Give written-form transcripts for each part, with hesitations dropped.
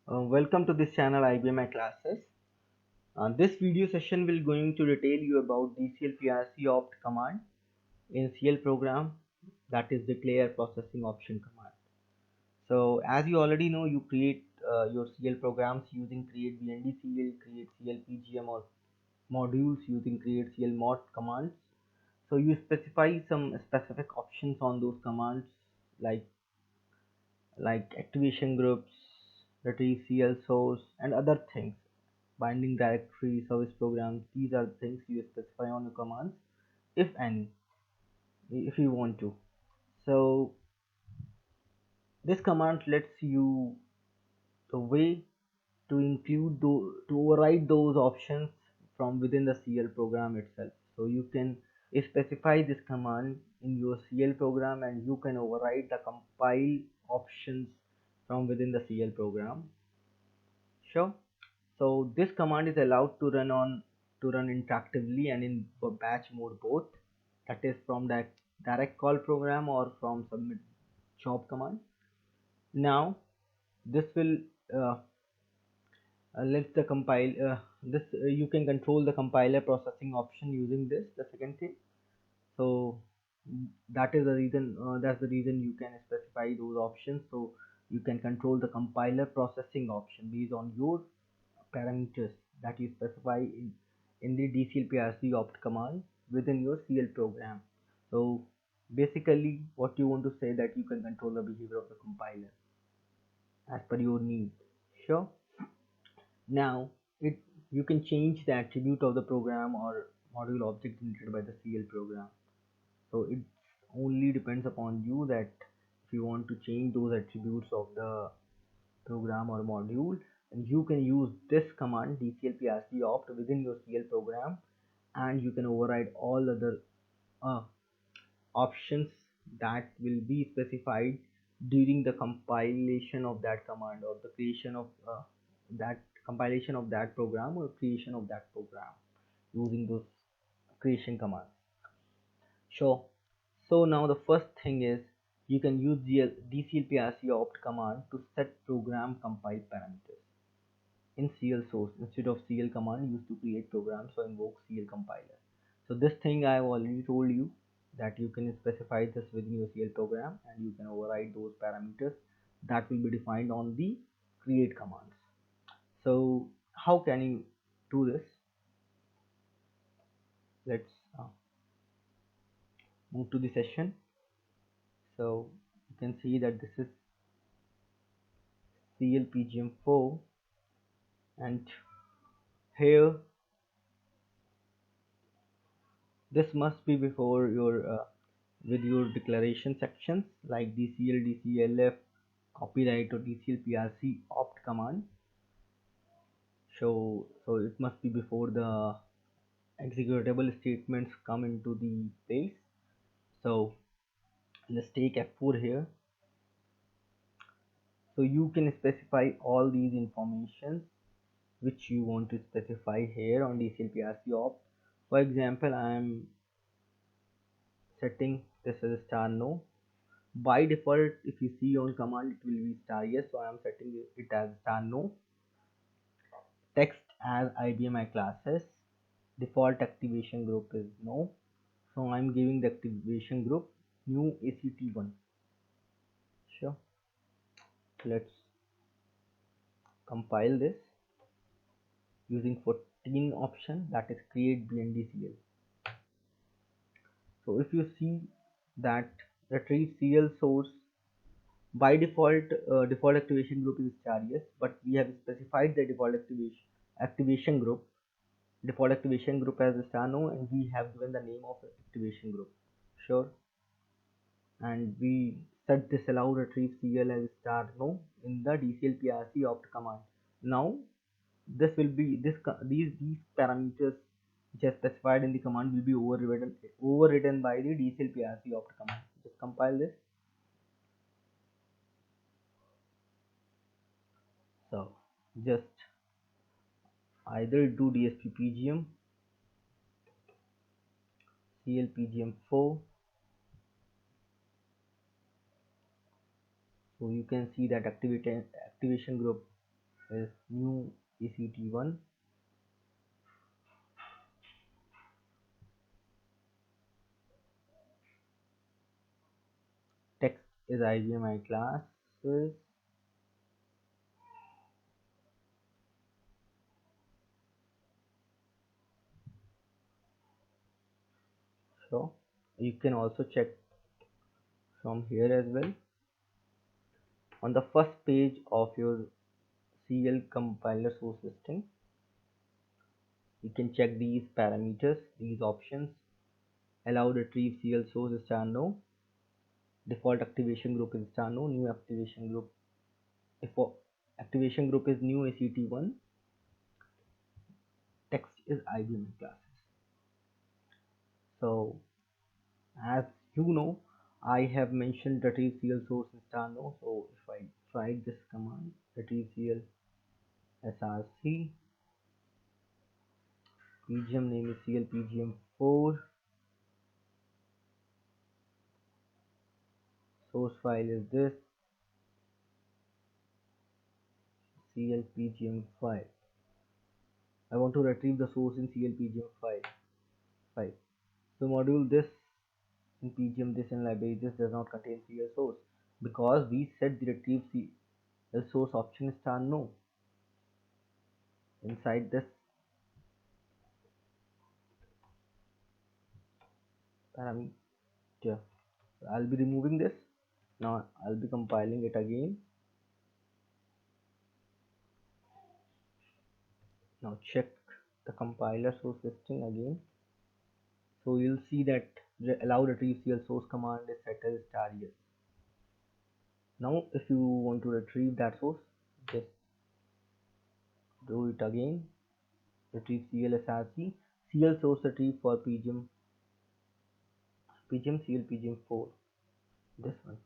Welcome to this channel IBM classes. This video session will going to detail you about DCLPRCOPT command in CL program, that is declare processing option command. So as you already know, you create your CL programs using create BNDCL, create CLPGM or modules using create CLMOD commands. So you specify some specific options on those commands like activation groups, retrieve CL source, and other things. Binding directory, service programs, these are the things you specify on your commands, if any, if you want to. So this command lets you the way to include to override those options from within the CL program itself. So you can specify this command in your CL program and you can override the compile options from within the CL program. Sure. So this command is allowed to run interactively and in batch mode both. That is from that direct call program or from submit job command. Now this will let the compile this you can control the compiler processing option using this. The second thing. So that is the reason that's the reason you can specify those options. So you can control the compiler processing option based on your parameters that you specify in the DCLPRCOPT command within your CL program. So basically what you want to say that you can control the behavior of the compiler as per your need. Sure. Now it you can change the attribute of the program or module object generated by the CL program. So it only depends upon you that if you want to change those attributes of the program or module, and you can use this command DCLPRCOPT within your CL program, and you can override all other uh, options that will be specified during the compilation of that command or the creation of that compilation of that program or creation of that program using those creation commands. Sure. So now the first thing is you can use the DCLPRCOPT command to set program compile parameters in CL source instead of CL command used to create programs or invoke CL compiler. So this thing I have already told you that you can specify this within your CL program and you can override those parameters that will be defined on the create commands. So how can you do this? Let's move to the session. So you can see that this is CLPGM4 and here this must be before your with your declaration sections like DCL, DCLF, copyright or DCLPRC opt command. So it must be before the executable statements come into the place. So let's take F4 here. So you can specify all these informations which you want to specify here on DCLPRC opt. For example, I am setting this as a star no. By default, if you see on command, it will be star yes, so I am setting it as star no. Text as IBM classes. Default activation group is no, so I am giving the activation group new ACT1. Sure. Let's compile this using 14 option, that is create BNDCL. So if you see that retrieve CL source, by default default activation group is star yes, but we have specified the activation group default activation group as a star no, and we have given the name of activation group. Sure. And we set this allow retrieve CL as star no in the DCLPRCOPT command. Now this will be these parameters which are specified in the command will be overridden by the DCLPRCOPT command. Just compile this. So just either do DSPPGM CLPGM4. So you can see that activation group is new ACT1. Text is IBM classes. So you can also check from here as well. On the first page of your CL compiler source listing, you can check these parameters, these options. Allow retrieve CL source star no. Default activation group is star no. New activation group, default activation group is new ACT1. Text is IBM classes. So as you know, I have mentioned retrieve CL source star no. So if I try this command, retrieve CL SRC, PGM name is CLPGM4, source file is this CLPGM file. I want to retrieve the source in CLPGM file. So module this in PGM this in library this does not contain CL source because we set the retrieve CL source option star no inside this parameter. I'll be removing this. Now I'll be compiling it again. Now check the compiler source listing again. So you'll see that the allow retrieve CL source command is set as star yes. Now if you want to retrieve that source, just do it again. Retrieve CLSRC, CL source retrieve for PGM CLPGM4, this one.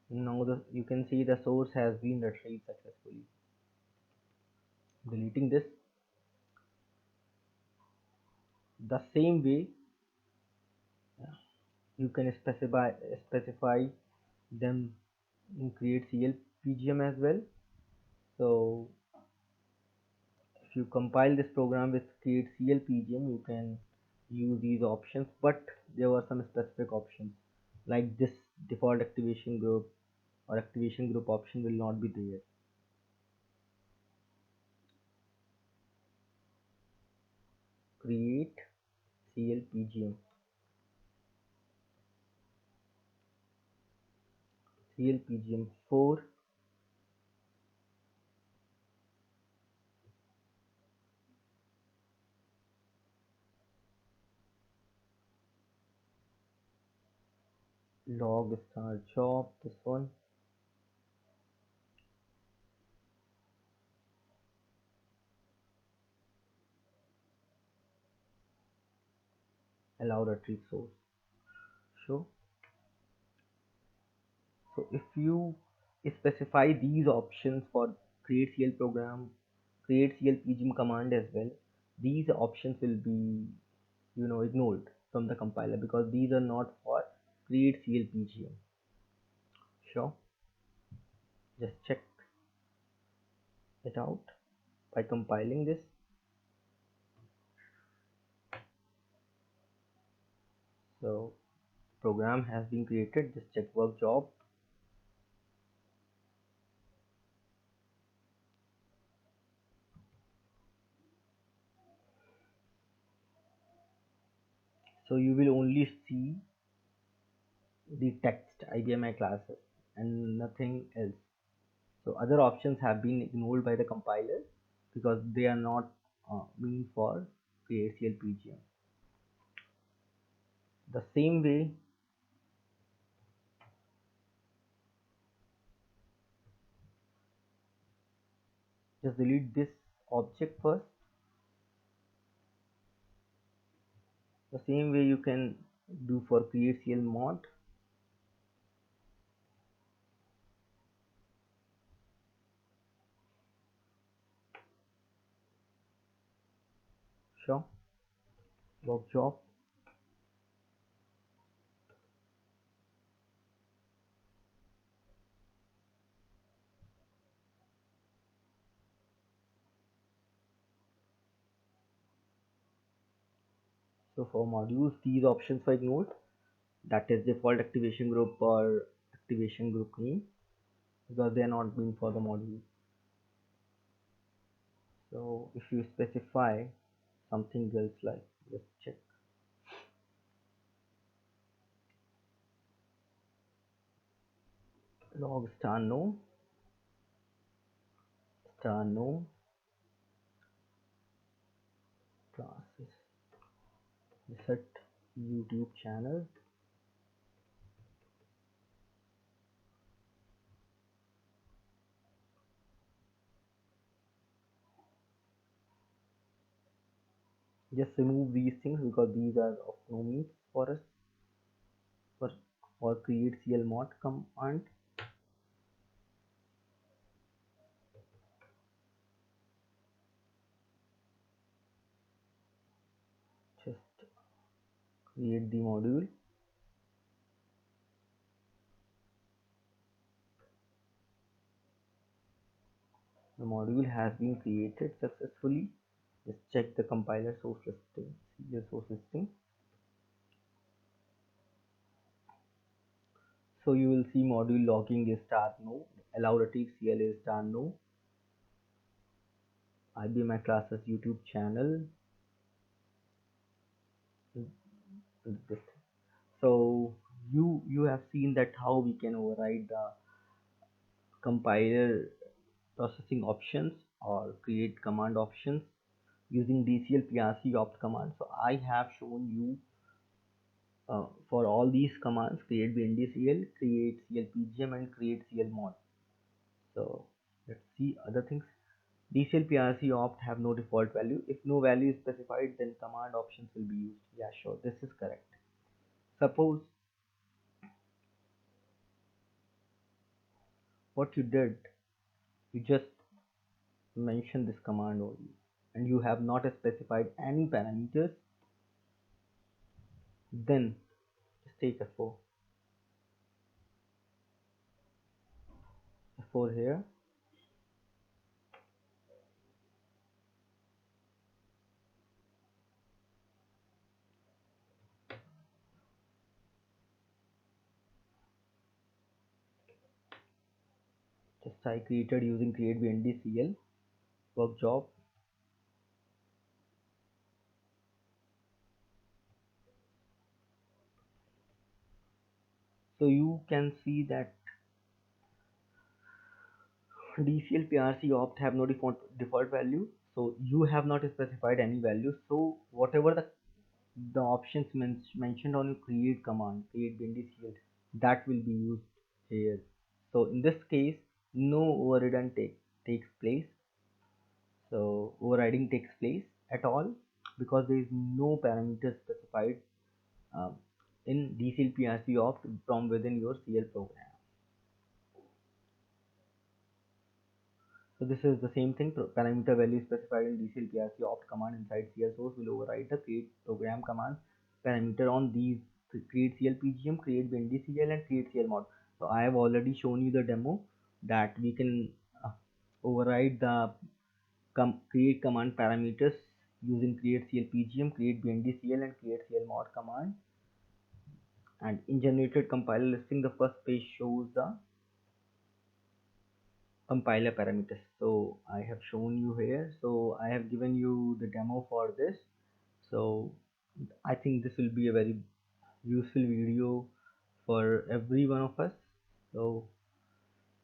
Now you can see the source has been retrieved successfully. Deleting this. The same way you can specify them in create CLPGM as well. So if you compile this program with create CLPGM, you can use these options, but there were some specific options like this default activation group or activation group option will not be there. Create CLPGM, CLPGM4, log star job, this one, allow retrieve source. Show. So if you specify these options for create CL program, create CLPGM command as well, these options will be ignored from the compiler because these are not for create CLPGM. Sure, just check it out by compiling this. So program has been created, just check work job. So you will only see the text IBM classes and nothing else. So other options have been ignored by the compiler because they are not meant for create CLPGM. The same way, just delete this object first. The same way you can do for create CL mod. Sure, work job. So for modules, these options were ignored. That is default activation group or activation group name, because they are not being for the module. So if you specify something else, like let's check log star no classes reset YouTube channel. Just remove these things because these are of no means for us. For or create CLMOD command. Just create the module. The module has been created successfully. Just check the compiler source listing, serial source listing. So you will see module logging is star no, allow RTVCL is star no, IBM classes YouTube channel. So you have seen that how we can override the compiler processing options or create command options using DCLPRCOPT command. So I have shown you for all these commands: create BNDCL, create CLPGM, and create CLMOD. So let's see other things. DCLPRCOPT have no default value. If no value is specified, then command options will be used. Yeah, sure, this is correct. Suppose what you did, you just mention this command only, and you have not specified any parameters, then just take F4 here. Just I created using create BNDCL work job. So you can see that DCLPRC opt have no default value. So you have not specified any value. So whatever the options mentioned on your create command, create BNDCL, that will be used here. So in this case, no overriding takes place. So overriding takes place at all because there is no parameter specified um, in DCLPRC opt from within your CL program. So this is the same thing. Parameter value specified in DCLPRC opt command inside CL source will override the create program command parameter on these: create CLPGM, create BNDCL, and create CLMOD. So I have already shown you the demo that we can override the create command parameters using create CLPGM, create BNDCL, and create CLMOD command. And in generated compiler listing, the first page shows the compiler parameters. So I have shown you here. So I have given you the demo for this. So I think this will be a very useful video for every one of us. So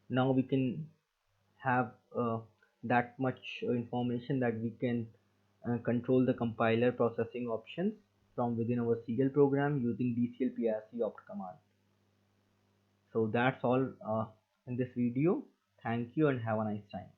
now we can have that much information that we can control the compiler processing options from within our CL program using DCLPRC opt command. So that's all in this video. Thank you and have a nice time.